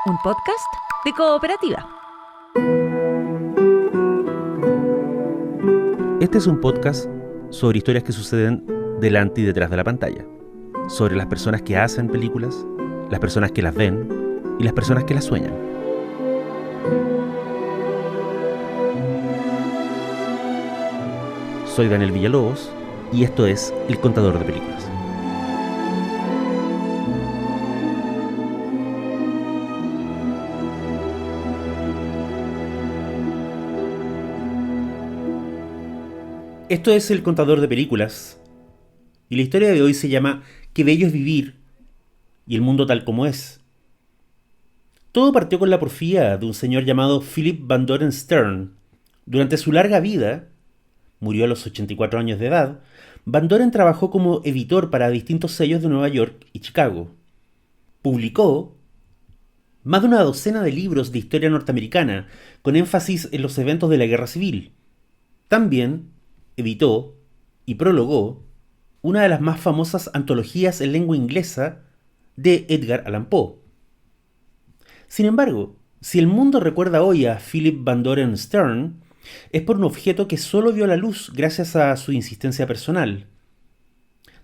un podcast de Cooperativa. Este es un podcast sobre historias que suceden delante y detrás de la pantalla, sobre las personas que hacen películas, las personas que las ven y las personas que las sueñan. Soy Daniel Villalobos y esto es El Contador de Películas. Esto es El Contador de Películas y la historia de hoy se llama Qué bello es vivir y el mundo tal como es. Todo partió con la porfía de un señor llamado Philip Van Doren Stern. Durante su larga vida, murió a los 84 años de edad, Van Doren trabajó como editor para distintos sellos de Nueva York y Chicago. Publicó más de una docena de libros de historia norteamericana, con énfasis en los eventos de la Guerra Civil. También editó y prologó una de las más famosas antologías en lengua inglesa de Edgar Allan Poe. Sin embargo, si el mundo recuerda hoy a Philip Van Doren Stern, es por un objeto que solo vio la luz gracias a su insistencia personal.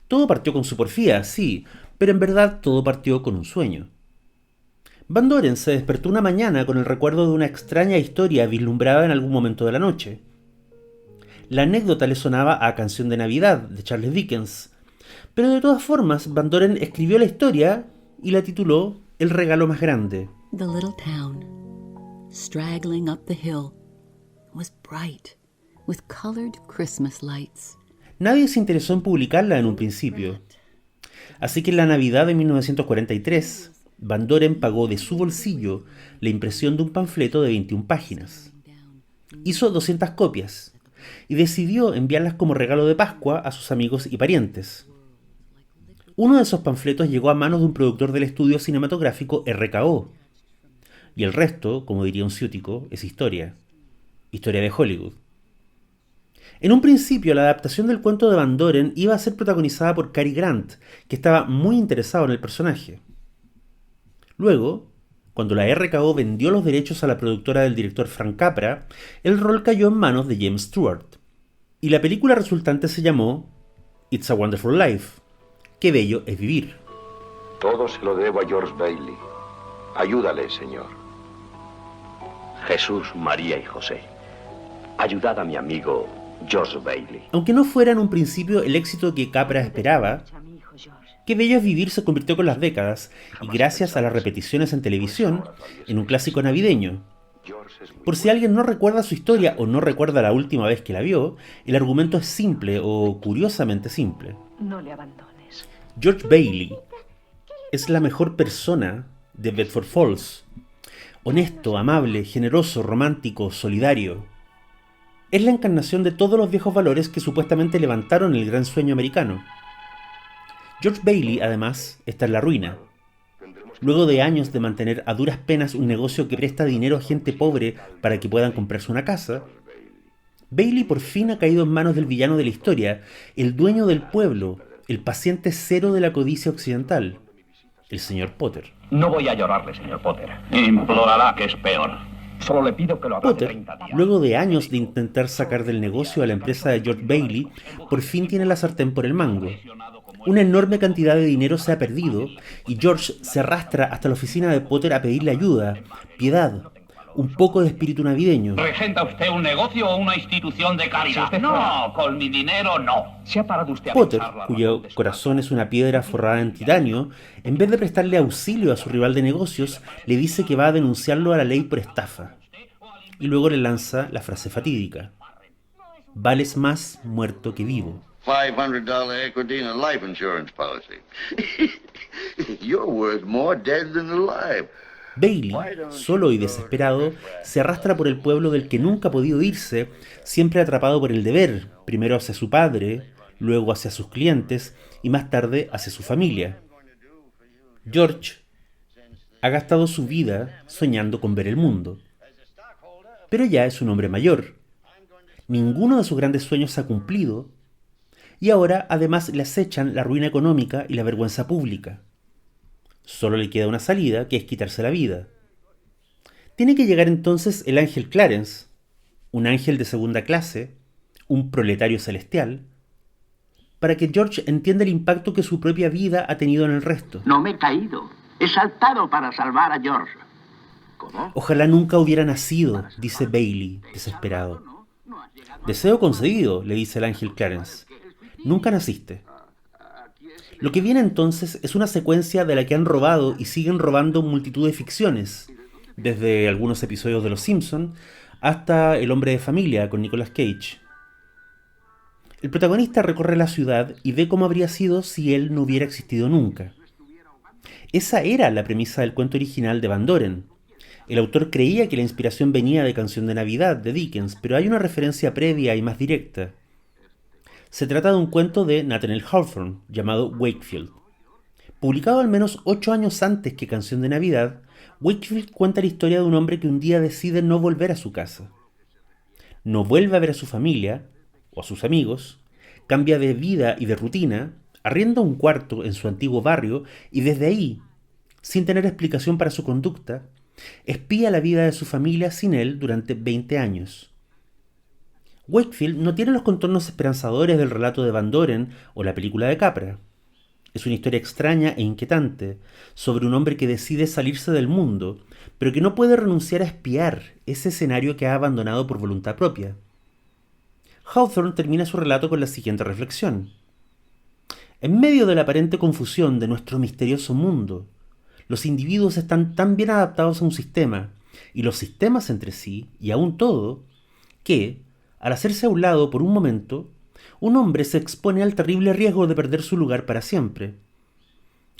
Todo partió con su porfía, sí, pero en verdad todo partió con un sueño. Van Doren se despertó una mañana con el recuerdo de una extraña historia vislumbrada en algún momento de la noche. La anécdota le sonaba a Canción de Navidad, de Charles Dickens, pero de todas formas Van Doren escribió la historia y la tituló El regalo más grande. The little town, straggling up the hill, was bright with colored Christmas lights. Nadie se interesó en publicarla en un principio. Así que en la Navidad de 1943, Van Doren pagó de su bolsillo la impresión de un panfleto de 21 páginas. Hizo 200 copias y decidió enviarlas como regalo de Pascua a sus amigos y parientes. Uno de esos panfletos llegó a manos de un productor del estudio cinematográfico RKO. Y el resto, como diría un ciútico, es historia. Historia de Hollywood. En un principio, la adaptación del cuento de Van Doren iba a ser protagonizada por Cary Grant, que estaba muy interesado en el personaje. Luego, cuando la RKO vendió los derechos a la productora del director Frank Capra, el rol cayó en manos de James Stewart. Y la película resultante se llamó It's a Wonderful Life. Qué bello es vivir. Todo se lo debo a George Bailey. Ayúdale, Señor. Jesús, María y José, ayudad a mi amigo George Bailey. Aunque no fuera en un principio el éxito que Capra esperaba, Qué bello es vivir se convirtió con las décadas y gracias a las repeticiones en televisión en un clásico navideño. Por si alguien no recuerda su historia o no recuerda la última vez que la vio, el argumento es simple o curiosamente simple. No le abandones. George Bailey es la mejor persona de Bedford Falls. Honesto, amable, generoso, romántico, solidario. Es la encarnación de todos los viejos valores que supuestamente levantaron el gran sueño americano. George Bailey, además, está en la ruina. Luego de años de mantener a duras penas un negocio que presta dinero a gente pobre para que puedan comprarse una casa, Bailey por fin ha caído en manos del villano de la historia, el dueño del pueblo, el paciente cero de la codicia occidental, el señor Potter. No voy a llorarle, señor Potter. Implorará que es peor. Solo le pido que lo haga Potter, 30 días. luego de años de intentar sacar del negocio a la empresa de George Bailey, por fin tiene la sartén por el mango. Una enorme cantidad de dinero se ha perdido y George se arrastra hasta la oficina de Potter a pedirle ayuda, piedad, un poco de espíritu navideño. ¿Regenta usted un negocio o una institución de caridad? No, con mi dinero no. ¿Se ha parado usted a Potter, pensar la cuyo razón? corazón es una piedra forrada en titanio, en vez de prestarle auxilio a su rival de negocios, le dice que va a denunciarlo a la ley por estafa. Y luego le lanza la frase fatídica: vales más muerto que vivo. $500 equity in a life insurance policy. You're worth more dead than alive. Bailey, solo y desesperado, se arrastra por el pueblo del que nunca ha podido irse, siempre atrapado por el deber, primero hacia su padre, luego hacia sus clientes y más tarde hacia su familia. George ha gastado su vida soñando con ver el mundo. Pero ya es un hombre mayor. Ninguno de sus grandes sueños se ha cumplido y ahora además le acechan la ruina económica y la vergüenza pública. Solo le queda una salida, que es quitarse la vida. Tiene que llegar entonces el ángel Clarence, un ángel de segunda clase, un proletario celestial, para que George entienda el impacto que su propia vida ha tenido en el resto. No me he caído. He saltado para salvar a George. ¿Cómo? Ojalá nunca hubiera nacido, dice Bailey, desesperado. Deseo concedido, le dice el ángel Clarence. Nunca naciste. Lo que viene entonces es una secuencia de la que han robado y siguen robando multitud de ficciones, desde algunos episodios de Los Simpson hasta El hombre de familia con Nicolas Cage. El protagonista recorre la ciudad y ve cómo habría sido si él no hubiera existido nunca. Esa era la premisa del cuento original de Van Doren. El autor creía que la inspiración venía de Canción de Navidad de Dickens, pero hay una referencia previa y más directa. Se trata de un cuento de Nathaniel Hawthorne llamado Wakefield. Publicado al menos 8 años antes que Canción de Navidad, Wakefield cuenta la historia de un hombre que un día decide no volver a su casa. No vuelve a ver a su familia o a sus amigos, cambia de vida y de rutina, arrienda un cuarto en su antiguo barrio y desde ahí, sin tener explicación para su conducta, espía la vida de su familia sin él durante 20 años. Wakefield no tiene los contornos esperanzadores del relato de Van Doren o la película de Capra. Es una historia extraña e inquietante sobre un hombre que decide salirse del mundo, pero que no puede renunciar a espiar ese escenario que ha abandonado por voluntad propia. Hawthorne termina su relato con la siguiente reflexión. En medio de la aparente confusión de nuestro misterioso mundo, los individuos están tan bien adaptados a un sistema, y los sistemas entre sí, y aún todo, que, al hacerse a un lado por un momento, un hombre se expone al terrible riesgo de perder su lugar para siempre.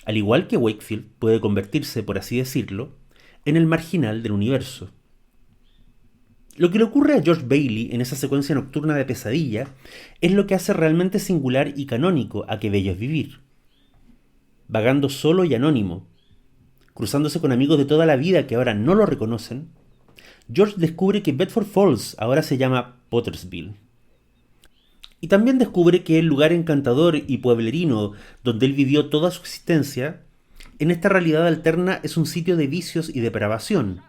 Al igual que Wakefield puede convertirse, por así decirlo, en el marginal del universo. Lo que le ocurre a George Bailey en esa secuencia nocturna de pesadilla es lo que hace realmente singular y canónico a Qué bello es vivir. Vagando solo y anónimo, cruzándose con amigos de toda la vida que ahora no lo reconocen, George descubre que Bedford Falls ahora se llama Pottersville. Y también descubre que el lugar encantador y pueblerino donde él vivió toda su existencia, en esta realidad alterna es un sitio de vicios y depravación.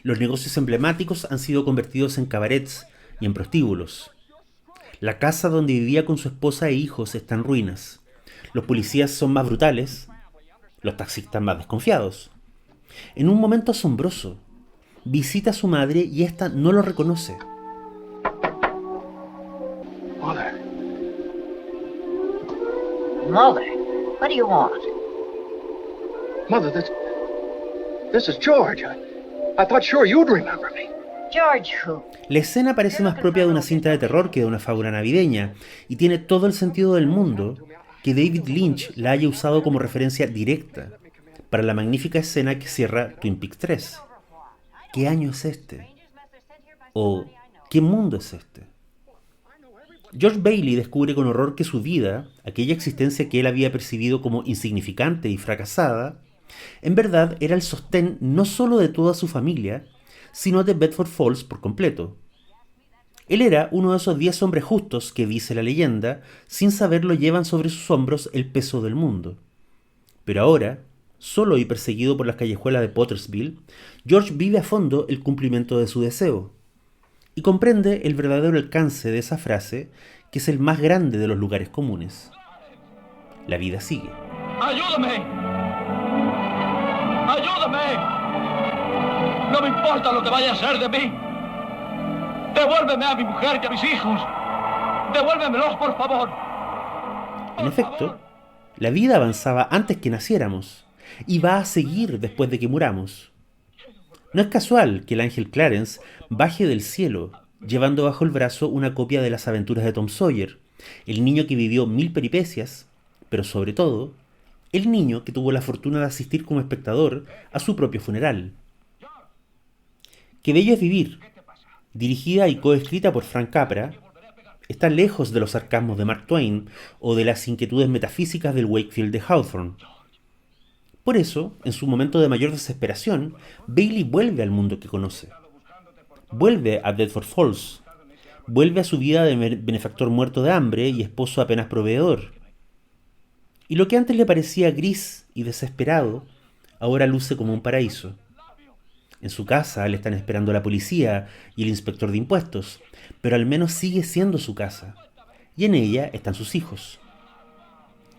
Los negocios emblemáticos han sido convertidos en cabarets y en prostíbulos. La casa donde vivía con su esposa e hijos está en ruinas. Los policías son más brutales, los taxistas más desconfiados. En un momento asombroso, visita a su madre y ésta no lo reconoce. Mother, what do you want? Mother, this is George. I thought sure you'd remember me. George who? La escena parece más propia de una cinta de terror que de una fábula navideña, y tiene todo el sentido del mundo que David Lynch la haya usado como referencia directa para la magnífica escena que cierra Twin Peaks 3. ¿Qué año es este? ¿O qué mundo es este? George Bailey descubre con horror que su vida, aquella existencia que él había percibido como insignificante y fracasada, en verdad era el sostén no solo de toda su familia, sino de Bedford Falls por completo. Él era uno de esos 10 hombres justos que, dice la leyenda, sin saberlo llevan sobre sus hombros el peso del mundo. Pero ahora, solo y perseguido por las callejuelas de Pottersville, George vive a fondo el cumplimiento de su deseo, y comprende el verdadero alcance de esa frase, que es el más grande de los lugares comunes. La vida sigue. ¡Ayúdame! ¡Ayúdame! No me importa lo que vaya a ser de mí. Devuélveme a mi mujer y a mis hijos. Devuélvemelos, por favor. En efecto, la vida avanzaba antes que naciéramos, y va a seguir después de que muramos. No es casual que el ángel Clarence baje del cielo, llevando bajo el brazo una copia de las aventuras de Tom Sawyer, el niño que vivió 1000 peripecias, pero sobre todo, el niño que tuvo la fortuna de asistir como espectador a su propio funeral. Qué bello es vivir, dirigida y coescrita por Frank Capra, está lejos de los sarcasmos de Mark Twain o de las inquietudes metafísicas del Wakefield de Hawthorne. Por eso, en su momento de mayor desesperación, Bailey vuelve al mundo que conoce. Vuelve a Bedford Falls. Vuelve a su vida de benefactor muerto de hambre y esposo apenas proveedor. Y lo que antes le parecía gris y desesperado, ahora luce como un paraíso. En su casa le están esperando la policía y el inspector de impuestos, pero al menos sigue siendo su casa, y en ella están sus hijos.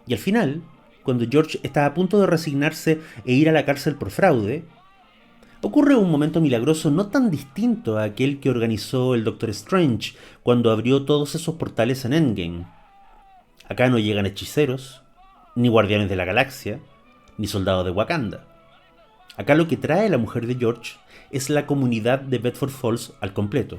Y al final, cuando George está a punto de resignarse e ir a la cárcel por fraude, ocurre un momento milagroso no tan distinto a aquel que organizó el Doctor Strange cuando abrió todos esos portales en Endgame. Acá no llegan hechiceros, ni guardianes de la galaxia, ni soldados de Wakanda. Acá lo que trae la mujer de George es la comunidad de Bedford Falls al completo.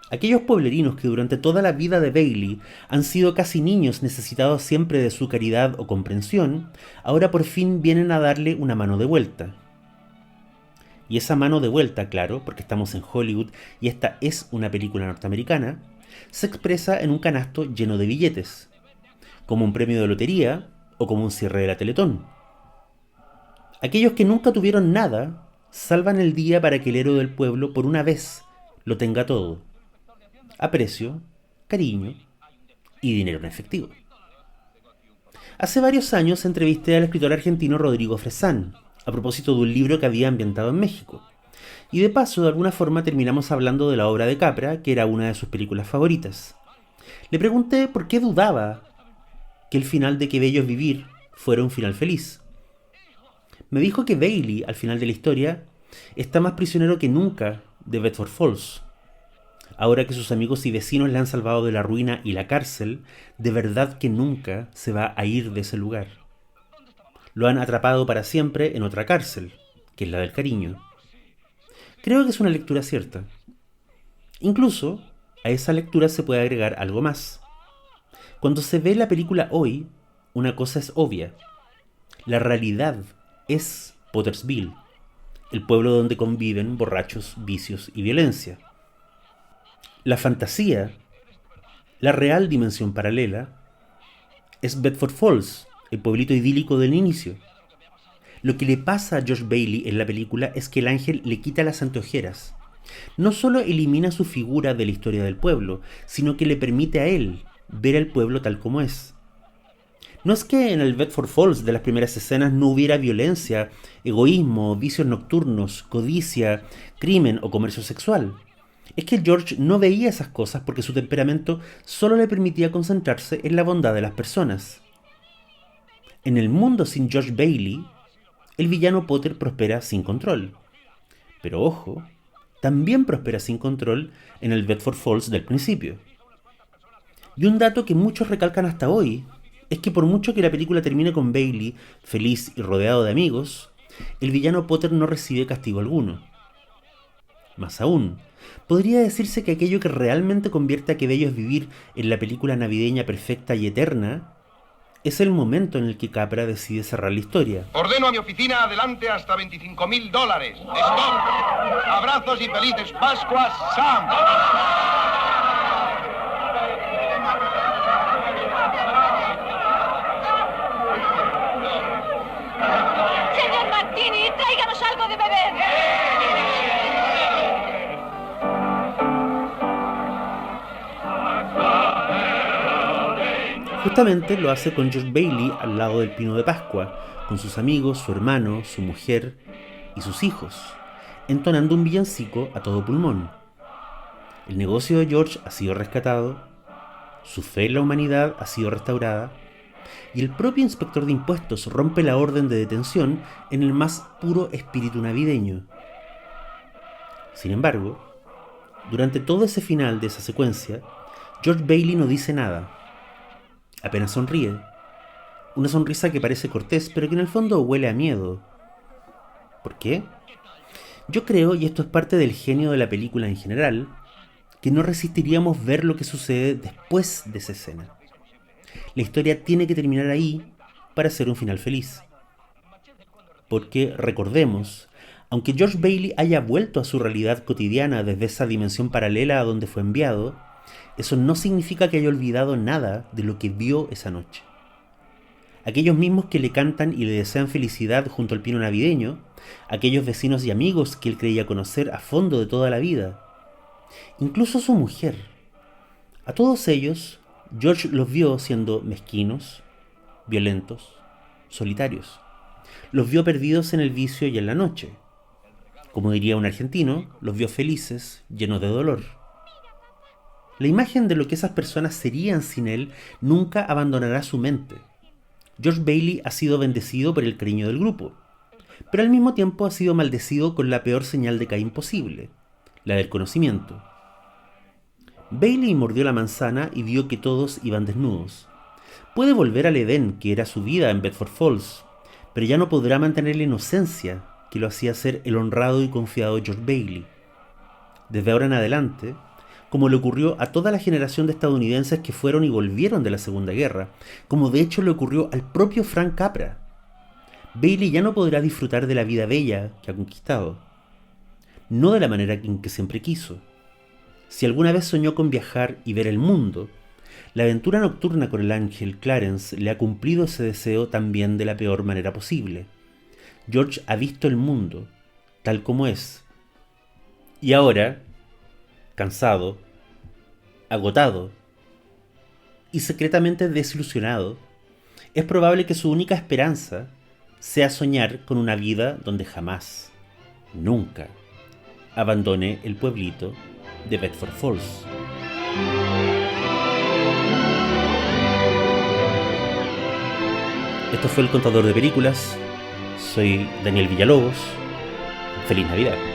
Aquellos pueblerinos que durante toda la vida de Bailey han sido casi niños necesitados siempre de su caridad o comprensión, ahora por fin vienen a darle una mano de vuelta. Y esa mano de vuelta, claro, porque estamos en Hollywood y esta es una película norteamericana, se expresa en un canasto lleno de billetes, como un premio de lotería o como un cierre de la Teletón. Aquellos que nunca tuvieron nada salvan el día para que el héroe del pueblo por una vez lo tenga todo. Aprecio, cariño y dinero en efectivo. Hace varios años entrevisté al escritor argentino Rodrigo Fresán a propósito de un libro que había ambientado en México. Y de paso, de alguna forma, terminamos hablando de la obra de Capra, que era una de sus películas favoritas. Le pregunté por qué dudaba que el final de Qué bello es vivir fuera un final feliz. Me dijo que Bailey, al final de la historia, está más prisionero que nunca de Bedford Falls. Ahora que sus amigos y vecinos le han salvado de la ruina y la cárcel, de verdad que nunca se va a ir de ese lugar. Lo han atrapado para siempre en otra cárcel, que es la del cariño. Creo que es una lectura cierta. Incluso, a esa lectura se puede agregar algo más. Cuando se ve la película hoy, una cosa es obvia. La realidad es Pottersville, el pueblo donde conviven borrachos, vicios y violencia. La fantasía, la real dimensión paralela, es Bedford Falls, el pueblito idílico del inicio. Lo que le pasa a Josh Bailey en la película es que el ángel le quita las anteojeras. No solo elimina su figura de la historia del pueblo, sino que le permite a él ver al pueblo tal como es. No es que en el Bedford Falls de las primeras escenas no hubiera violencia, egoísmo, vicios nocturnos, codicia, crimen o comercio sexual. Es que George no veía esas cosas porque su temperamento solo le permitía concentrarse en la bondad de las personas. En el mundo sin Josh Bailey, el villano Potter prospera sin control. Pero ojo, también prospera sin control en el Bedford Falls del principio. Y un dato que muchos recalcan hasta hoy es que por mucho que la película termine con Bailey feliz y rodeado de amigos, el villano Potter no recibe castigo alguno. Más aún, podría decirse que aquello que realmente convierte a Qué bello es vivir en la película navideña perfecta y eterna es el momento en el que Capra decide cerrar la historia. Ordeno a mi oficina adelante hasta $25,000. Stop. Abrazos y felices Pascuas, Sam. Señor Martini, tráiganos algo de beber. Justamente lo hace con George Bailey al lado del pino de Pascua, con sus amigos, su hermano, su mujer y sus hijos, entonando un villancico a todo pulmón. El negocio de George ha sido rescatado, su fe en la humanidad ha sido restaurada, y el propio inspector de impuestos rompe la orden de detención en el más puro espíritu navideño. Sin embargo, durante todo ese final de esa secuencia, George Bailey no dice nada. Apenas sonríe. Una sonrisa que parece cortés, pero que en el fondo huele a miedo. ¿Por qué? Yo creo, y esto es parte del genio de la película en general, que no resistiríamos ver lo que sucede después de esa escena. La historia tiene que terminar ahí para ser un final feliz. Porque, recordemos, aunque George Bailey haya vuelto a su realidad cotidiana desde esa dimensión paralela a donde fue enviado, eso no significa que haya olvidado nada de lo que vio esa noche. Aquellos mismos que le cantan y le desean felicidad junto al pino navideño, aquellos vecinos y amigos que él creía conocer a fondo de toda la vida, incluso su mujer, a todos ellos, George los vio siendo mezquinos, violentos, solitarios. Los vio perdidos en el vicio y en la noche. Como diría un argentino, los vio felices, llenos de dolor. La imagen de lo que esas personas serían sin él nunca abandonará su mente. George Bailey ha sido bendecido por el cariño del grupo, pero al mismo tiempo ha sido maldecido con la peor señal de Caín posible, la del conocimiento. Bailey mordió la manzana y vio que todos iban desnudos. Puede volver al Edén que era su vida en Bedford Falls, pero ya no podrá mantener la inocencia que lo hacía ser el honrado y confiado George Bailey. Desde ahora en adelante, como le ocurrió a toda la generación de estadounidenses que fueron y volvieron de la Segunda Guerra, como de hecho le ocurrió al propio Frank Capra, Bailey ya no podrá disfrutar de la vida bella que ha conquistado, no de la manera en que siempre quiso. Si alguna vez soñó con viajar y ver el mundo, la aventura nocturna con el ángel Clarence le ha cumplido ese deseo también de la peor manera posible. George ha visto el mundo tal como es. Y ahora, cansado, agotado y secretamente desilusionado, es probable que su única esperanza sea soñar con una vida donde jamás, nunca, abandone el pueblito de Bedford Falls. Esto fue El Contador de Películas. Soy Daniel Villalobos. Feliz Navidad.